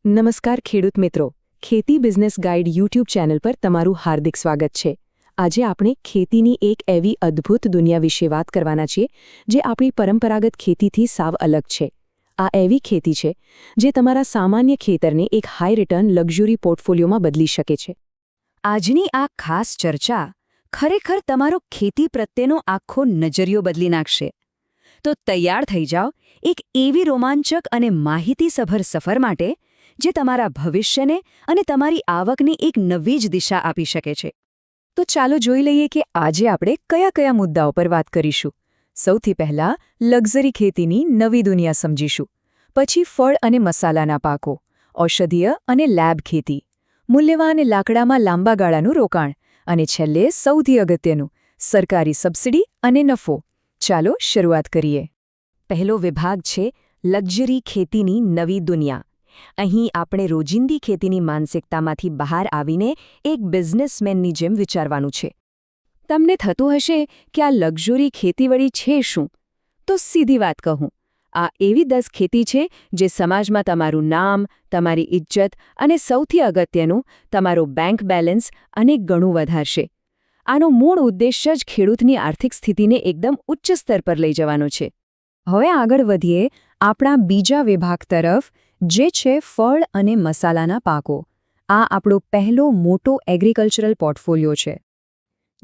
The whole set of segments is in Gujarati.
નમસ્કાર ખેડૂત મિત્રો, ખેતી બિઝનેસ ગાઈડ યુટ્યુબ ચેનલ પર તમારું હાર્દિક સ્વાગત છે। આજે આપણે ખેતીની એક એવી અદ્ભુત દુનિયા વિશે વાત કરવાના છીએ જે આપણી પરંપરાગત ખેતીથી સાવ અલગ છે। આ એવી ખેતી છે જે તમારા સામાન્ય ખેતરને એક હાઈ રિટર્ન લક્ઝરી પોર્ટફોલિયોમાં બદલી શકે છે। આજની આ ખાસ ચર્ચા ખરેખર તમારો ખેતી પ્રત્યેનો આખો નજરિયો બદલી નાખશે। તો તૈયાર થઈ જાઓ એક એવી રોમાંચક અને માહિતીસભર સફર માટે જે તમારા ભવિષ્યને અને તમારી આવકને એક નવી જ દિશા આપી શકે છે। તો ચાલો જોઈ લઈએ કે આજે આપણે કયા કયા મુદ્દાઓ પર વાત કરીશું। સૌથી પહેલા લક્ઝરી ખેતીની નવી દુનિયા સમજીશું, પછી ફળ અને મસાલાના પાકો, ઔષધીય અને લેબ ખેતી, મૂલ્યવાન લાકડામાં લાંબા ગાળાનું રોકાણ અને છેલ્લે સૌથી અગત્યનું સરકારી સબસિડી અને નફો। ચાલો શરૂઆત કરીએ। પહેલો વિભાગ છે લક્ઝરી ખેતીની નવી દુનિયા। અહીં આપણે રોજિંદી ખેતીની માનસિકતામાંથી બહાર આવીને એક બિઝનેસમેનની જેમ વિચારવાનું છે। તમને થતું હશે કે આ લક્ઝરી ખેતીવળી છે શું? તો સીધી વાત કહું, આ એવી 10 ખેતી છે જે સમાજમાં તમારું નામ, તમારી ઇજ્જત અને સૌથી અગત્યનું તમારું બેંક બેલેન્સ અને ઘણું વધારશે। આનો મૂળ ઉદ્દેશ્ય જ ખેડૂતની આર્થિક સ્થિતિને એકદમ ઉચ્ચ સ્તર પર લઈ જવાનો છે। હવે આગળ વધીએ આપણા બીજા વિભાગ તરફ, જે છે ફળ અને મસાલાના પાકો। આ આપણો પહેલો મોટો એગ્રીકલ્ચરલ પોર્ટફોલિયો છે।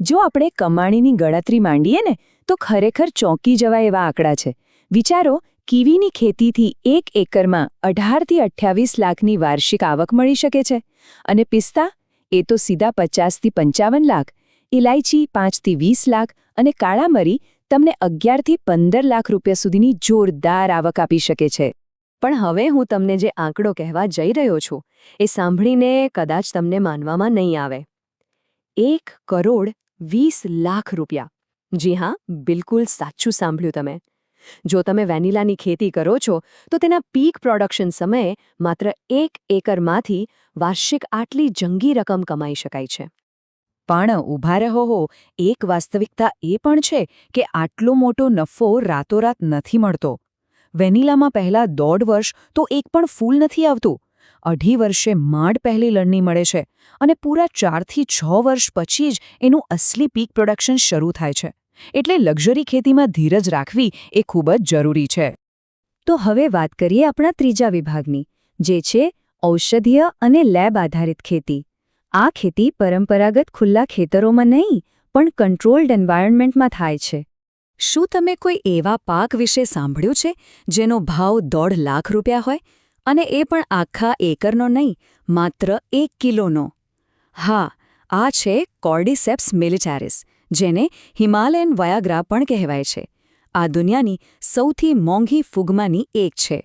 જો આપણે કમાણીની ગણતરી માંડીએ ને તો ખરેખર ચોંકી જવાય એવા આંકડા છે। વિચારો, કીવીની ખેતીથી 1 એકરમાં 18થી 28 લાખની વાર્ષિક આવક મળી શકે છે, અને પિસ્તા એ તો સીધા 50થી 55 લાખ, ઇલાયચી 5થી 20 લાખ અને કાળા મરી તમને 11થી 15 લાખ રૂપિયા સુધીની જોરદાર આવક આપી શકે છે। પણ હવે હું તમને જે આંકડો કહેવા જઈ રહ્યો છું એ સાંભળીને કદાચ તમને માનવામાં નહીં આવે। 1,20,00,000 રૂપિયા। જી હા, બિલકુલ સાચું સાંભળ્યું તમે। જો તમે વેનીલાની ખેતી કરો છો તો તેના પીક પ્રોડક્શન સમયે માત્ર 1 એકરમાંથી વાર્ષિક આટલી જંગી રકમ કમાઈ શકાય છે। પણ ઊભા રહો, એક વાસ્તવિકતા એ પણ છે કે આટલો મોટો નફો રાતોરાત નથી મળતો। વેનીલામાં પહેલા 1.5 વર્ષ તો એક પણ ફૂલ નથી આવતું, 2.5 વર્ષે માંડ પહેલી લણણી મળે છે અને પૂરા 4 થી 6 વર્ષ પછી જ એનું અસલી પીક પ્રોડક્શન શરૂ થાય છે। એટલે લક્ઝરી ખેતીમાં ધીરજ રાખવી એ ખૂબ જ જરૂરી છે। તો હવે વાત કરીએ આપણા ત્રીજા વિભાગની, જે છે ઔષધીય અને લેબ આધારિત ખેતી। આ ખેતી પરંપરાગત ખુલ્લા ખેતરોમાં નહીં પણ કન્ટ્રોલ્ડ એન્વાયરમેન્ટમાં થાય છે। શું તમે કોઈ એવા પાક વિશે સાંભળ્યું છે જેનો ભાવ 1.5 લાખ રૂપિયા હોય, અને એ પણ આખા એકરનો નહીં, માત્ર 1 કિલોનો? હા, આ છે કોર્ડિસેપ્સ મિલિટારિસ, જેને હિમાલયન વયાગ્રા પણ કહેવાય છે। આ દુનિયાની સૌથી મોંઘી ફૂગમાંની એક છે।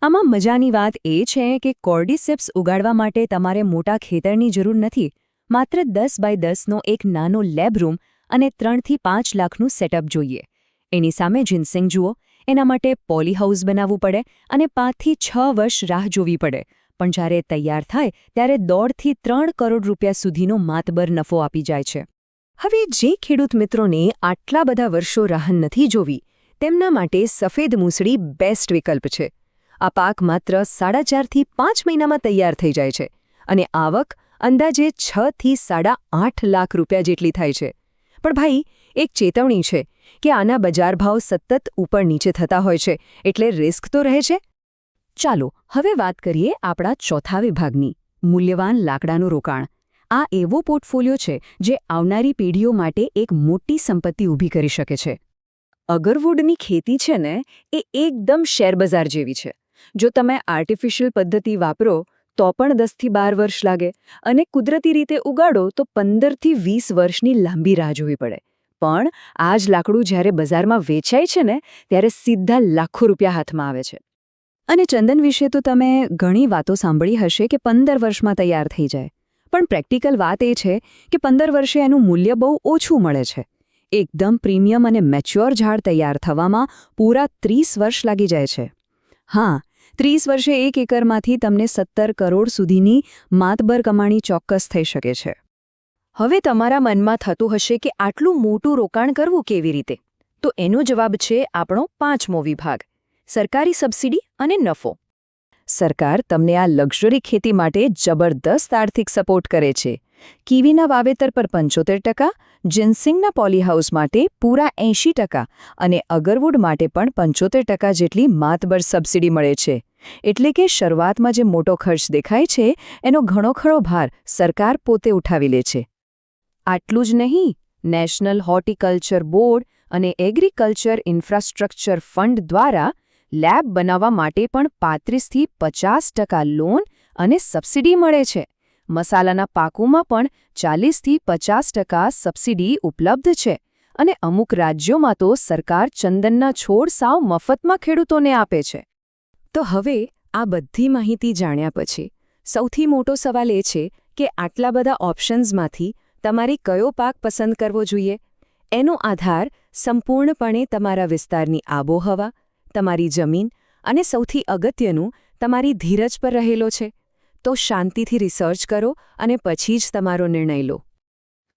આમાં મજાની વાત એ છે કે કોર્ડિસેપ્સ ઉગાડવા માટે તમારે મોટા ખેતરની જરૂર નથી, માત્ર 10 બાય 10નો એક નાનો લેબ રૂમ અને 3 થી 5 લાખનું સેટઅપ જોઈએ। એની સામે જિન્સેંગ જુઓ, એના માટે પોલી હાઉસ બનાવવું પડે અને 5 થી 6 વર્ષ રાહ જોવી પડે, પણ જ્યારે તૈયાર થાય ત્યારે 1.5 થી 3 કરોડ રૂપિયા સુધીનો માતબર નફો આપી જાય છે। હવે જે ખેડૂત મિત્રોને આટલા બધા વર્ષો રાહ નથી જોવી, તેમના માટે સફેદ મૂસળી બેસ્ટ વિકલ્પ છે। આ પાક માત્ર 4.5 થી 5 મહિનામાં તૈયાર થઈ જાય છે અને આવક અંદાજે 6 થી 8.5 લાખ રૂપિયા જેટલી થાય છે। પણ ભાઈ, એક ચેતવણી છે કે આના બજાર ભાવ સતત ઉપર નીચે થતા હોય છે, એટલે રિસ્ક તો રહે છે। ચાલો હવે વાત કરીએ આપણા ચોથા વિભાગની, મૂલ્યવાન લાકડાનું રોકાણ। આ એવો પોર્ટફોલિયો છે જે આવનારી પેઢીઓ માટે એક મોટી સંપત્તિ ઊભી કરી શકે છે। અગરવુડની ખેતી છે ને, એ એકદમ શેરબજાર જેવી છે। જો તમે આર્ટિફિશિયલ પદ્ધતિ વાપરો તો પણ 10 થી 12 વર્ષ લાગે, અને કુદરતી રીતે ઉગાડો તો 15 થી 20 વર્ષની લાંબી રાહ જોવી પડે। પણ આ જ લાકડું જ્યારે બજારમાં વેચાય છે ને, ત્યારે સીધા લાખો રૂપિયા હાથમાં આવે છે। અને ચંદન વિશે તો તમે ઘણી વાતો સાંભળી હશે કે 15 વર્ષમાં તૈયાર થઈ જાય, પણ પ્રેક્ટિકલ વાત એ છે કે 15 વર્ષે એનું મૂલ્ય બહુ ઓછું મળે છે। એકદમ પ્રીમિયમ અને મેચ્યોર ઝાડ તૈયાર થવામાં પૂરા 30 વર્ષ લાગી જાય છે। હા, 30 વર્ષે 1 એકરમાંથી તમને 17 કરોડ સુધીની માતબર કમાણી ચોક્કસ થઈ શકે છે। હવે તમારા મનમાં થતું હશે કે આટલું મોટું રોકાણ કરવું કેવી રીતે? તો એનો જવાબ છે આપણો 5મો વિભાગ, સરકારી સબસિડી અને નફો। સરકાર તમને આ લક્ઝરી ખેતી માટે જબરદસ્ત આર્થિક સપોર્ટ કરે છે. કીવીના વાવેતર પર 75%, જિન્સિંગના પોલીહાઉસ માટે પૂરા 80% અને અગરવુડ માટે પણ 75% જેટલી માતબર સબસિડી મળે છે. એટલે કે શરૂઆતમાં જે મોટો ખર્ચ દેખાય છે એનો ઘણો ખરો ભાર સરકાર પોતે ઉઠાવી લે છે. આટલું જ નહીં, નેશનલ હોર્ટિકલ્ચર બોર્ડ અને એગ્રીકલ્ચર ઇન્ફ્રાસ્ટ્રક્ચર ફંડ દ્વારા લેબ બનાવવા માટે પણ 35થી 50% લોન અને સબસિડી મળે છે. મસાલાના પાકોમાં પણ 40થી 50% સબસિડી ઉપલબ્ધ છે અને અમુક રાજ્યોમાં તો સરકાર ચંદનના છોડ સાવ મફતમાં ખેડૂતોને આપે છે. તો હવે આ બધી માહિતી જાણ્યા પછી સૌથી મોટો સવાલ એ છે કે આટલા બધા ઓપ્શન્સમાંથી તમારે કયો પાક પસંદ કરવો જોઈએ? એનો આધાર સંપૂર્ણપણે તમારા વિસ્તારની આબોહવા, તમારી જમીન અને સૌથી અગત્યનું તમારી ધીરજ પર રહેલો છે. તો શાંતિથી રિસર્ચ કરો અને પછી જ તમારો નિર્ણય લો.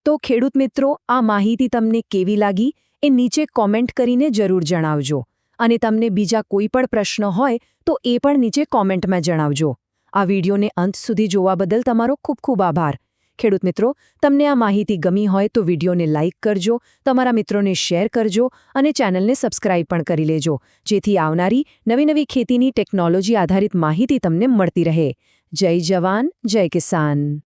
તો ખેડૂત મિત્રો, આ માહિતી તમને કેવી લાગી એ નીચે કોમેન્ટ કરીને જરૂર જણાવજો. અને તમને બીજા કોઈ પણ પ્રશ્ન હોય તો એ પણ નીચે કોમેન્ટમાં જણાવજો. આ વિડીયોને અંત સુધી જોવા બદલ તમારો ખૂબ ખૂબ આભાર. ખેડૂત મિત્રો, તમને આ માહિતી ગમી હોય તો વિડીયોને લાઇક કરજો, તમારા મિત્રોને શેર કરજો અને ચેનલને સબસ્ક્રાઇબ પણ કરી લેજો, જેથી આવનારી નવી ખેતીની ટેકનોલોજી આધારિત માહિતી તમને મળતી રહે. જય જવાન, જય કિસાન.